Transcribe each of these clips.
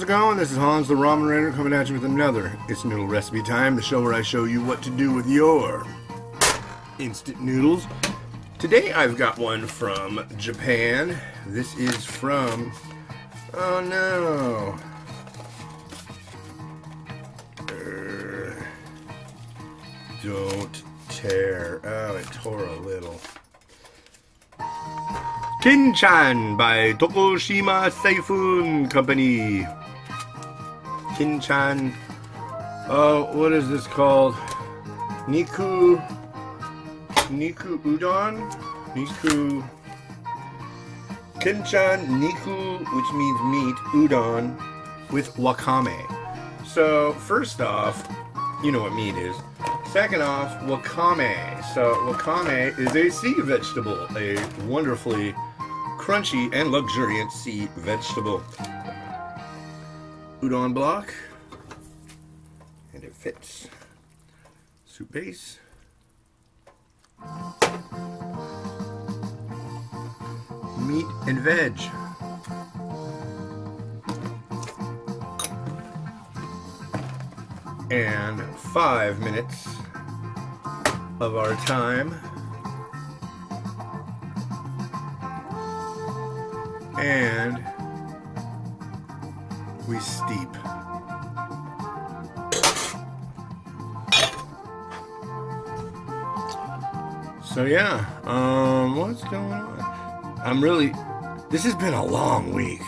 how's it going? This is Hans the Ramen Raider coming at you with another It's Noodle Recipe Time, the show where I show you what to do with your instant noodles. Today I've got one from Japan. This is from... oh no... don't tear. Oh, it tore a little. Kinchan by Tokushima Seifun Company. Kinchan. Oh, what is this called? Niku Udon? Kinchan Niku, which means meat, udon with wakame. So, first off, you know what meat is. Second off, wakame. So, wakame is a sea vegetable, a wonderfully crunchy and luxuriant sea vegetable. Udon block, and it fits. Soup base. Meat and veg. And 5 minutes of our time. And we steep. So yeah, what's going on? This has been a long week.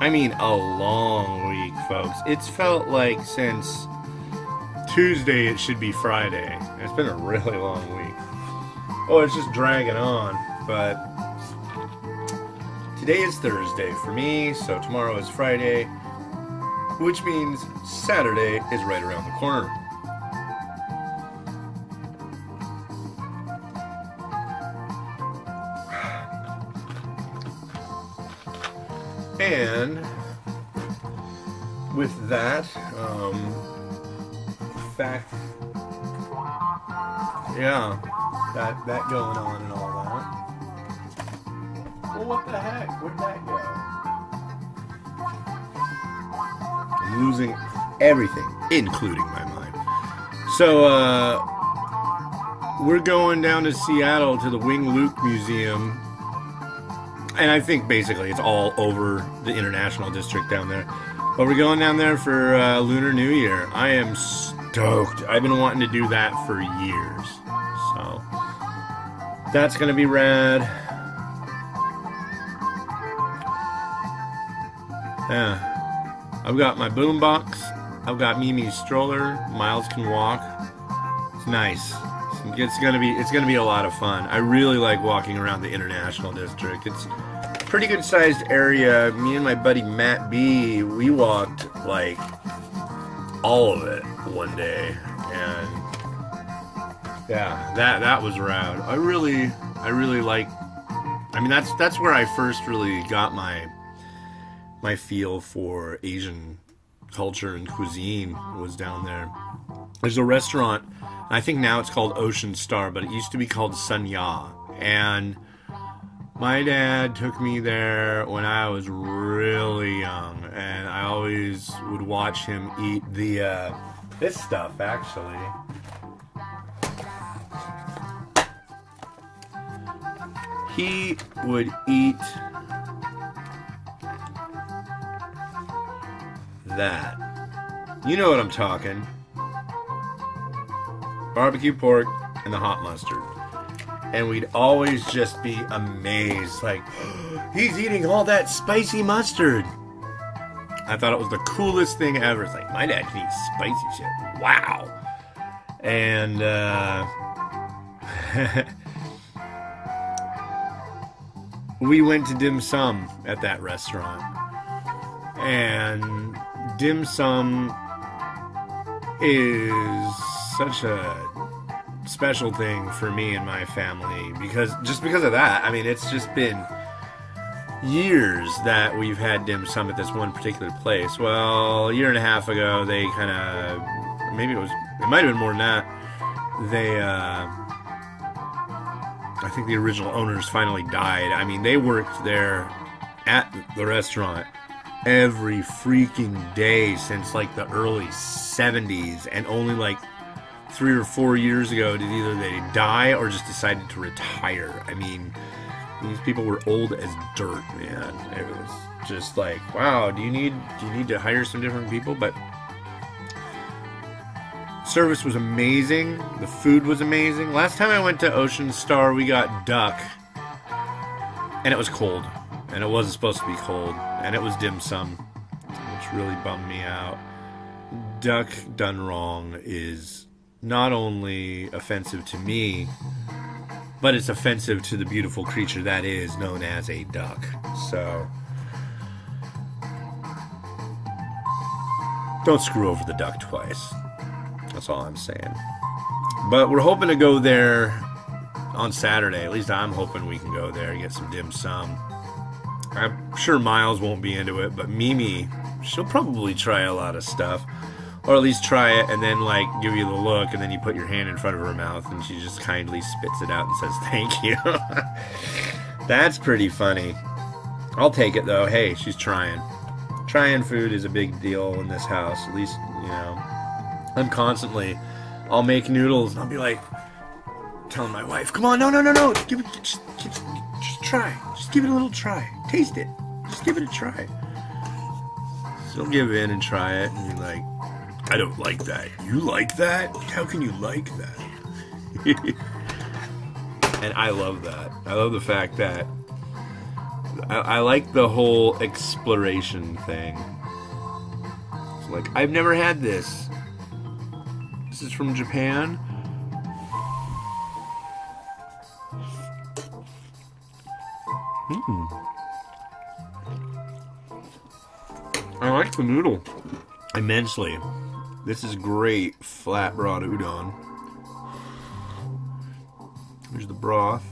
I mean, a long week, folks. It's felt like since Tuesday it should be Friday. It's been a really long week. Oh, it's just dragging on, but today is Thursday for me, so tomorrow is Friday, which means Saturday is right around the corner. And with that, fact, yeah, that going on and all that. Well, what the heck? Where'd that go? I'm losing everything, including my mind. So, we're going down to Seattle to the Wing Luke Museum. And I think basically it's all over the International District down there. But we're going down there for Lunar New Year. I am stoked. I've been wanting to do that for years. So, that's going to be rad. Yeah. I've got my boombox. I've got Mimi's stroller. Miles can walk. It's nice. It's gonna be a lot of fun. I really like walking around the International District. It's a pretty good sized area. Me and my buddy Matt B, we walked like all of it one day, and yeah, that was rad. I really like. I mean, that's where I first really got my feel for Asian culture and cuisine, was down there. There's a restaurant, I think now it's called Ocean Star, but it used to be called Sun Ya. And my dad took me there when I was really young, and I always would watch him eat this stuff, actually. He would eat that. You know what I'm talking. Barbecue pork and the hot mustard. And we'd always just be amazed, like, oh, he's eating all that spicy mustard. I thought it was the coolest thing ever. It's like, my dad can eat spicy shit. Wow. And we went to dim sum at that restaurant. And dim sum is such a special thing for me and my family because of that. I mean, it's just been years that we've had dim sum at this one particular place. Well, a year and a half ago, they kind of, it might have been more than that. They, I think the original owners finally died. I mean, they worked there at the restaurant every freaking day since like the early 70s, and only like 3 or 4 years ago did either they die or just decided to retire. I mean, these people were old as dirt, man. It was just like, wow, do you need to hire some different people? But service was amazing. The food was amazing. Last time I went to Ocean Star, we got duck, and it was cold, and it wasn't supposed to be cold, and it was dim sum, which really bummed me out. Duck done wrong is not only offensive to me, but it's offensive to the beautiful creature that is known as a duck. So don't screw over the duck twice. That's all I'm saying. But we're hoping to go there on Saturday. At least I'm hoping we can go there and get some dim sum. I'm sure Miles won't be into it, but Mimi, she'll probably try a lot of stuff. Or at least try it and then like give you the look, and then you put your hand in front of her mouth and she just kindly spits it out and says thank you. That's pretty funny. I'll take it though. Hey, she's trying. Trying food is a big deal in this house. At least, you know, I'll make noodles and I'll be like telling my wife, come on, no, give it, just try. Just give it a little try. Taste it. Just give it a try. She'll give in and try it and be like, I don't like that. You like that? How can you like that? And I love that. I love the fact that I like the whole exploration thing. It's like, I've never had this. This is from Japan. I like the noodle immensely. This is great flat broth udon. Here's the broth.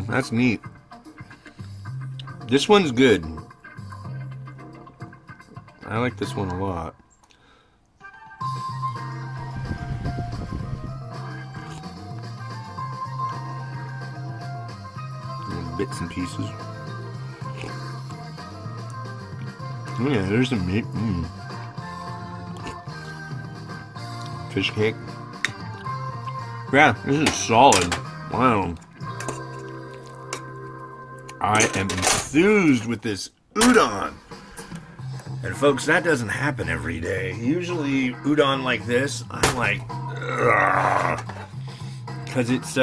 That's neat. This one's good. I like this one a lot. Little bits and pieces. Oh yeah, there's the meat. Fish cake. Yeah, this is solid. Wow. I am enthused with this udon. And folks, that doesn't happen every day. Usually udon like this, I'm like, because it's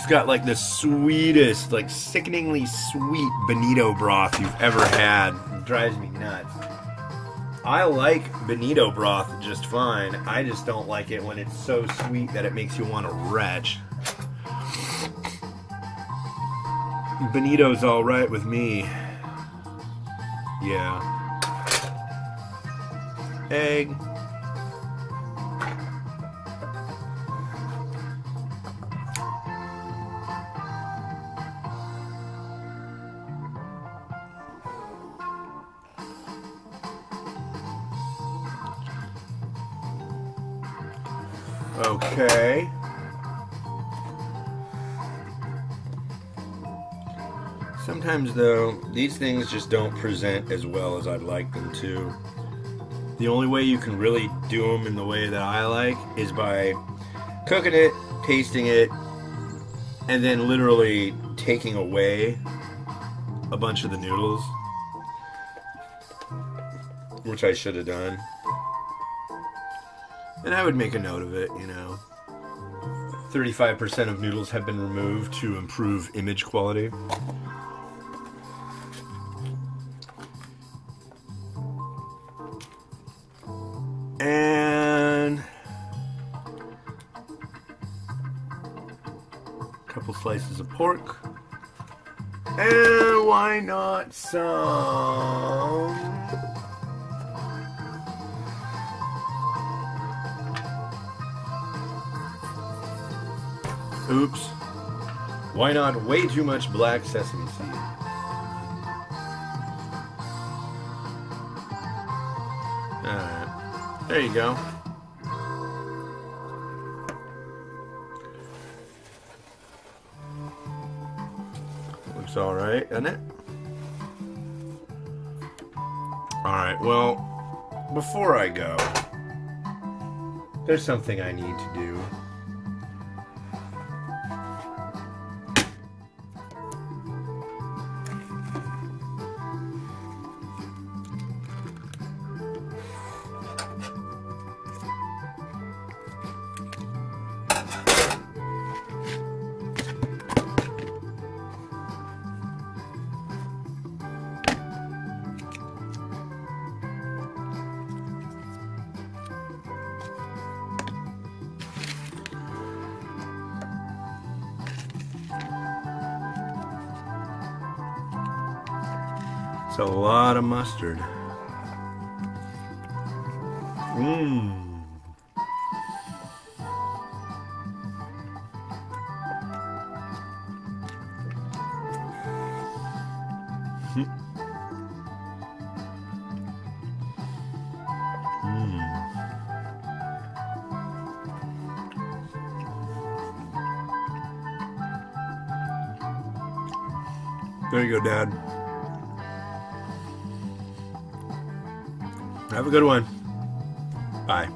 got like the sweetest, like sickeningly sweet bonito broth you've ever had. It drives me nuts. I like bonito broth just fine. I just don't like it when it's so sweet that it makes you want to retch. Bonito's alright with me. Yeah. Egg. Okay. Sometimes, though, these things just don't present as well as I'd like them to. The only way you can really do them in the way that I like is by cooking it, tasting it, and then literally taking away a bunch of the noodles, which I should have done. And I would make a note of it, you know. 35% of noodles have been removed to improve image quality. And a couple slices of pork. And why not some oops. Why not way too much black sesame seed? Alright. There you go. Looks all right, doesn't it? All right, well, before I go, there's something I need to do. It's a lot of mustard. Mmm. There you go, Dad. Have a good one. Bye.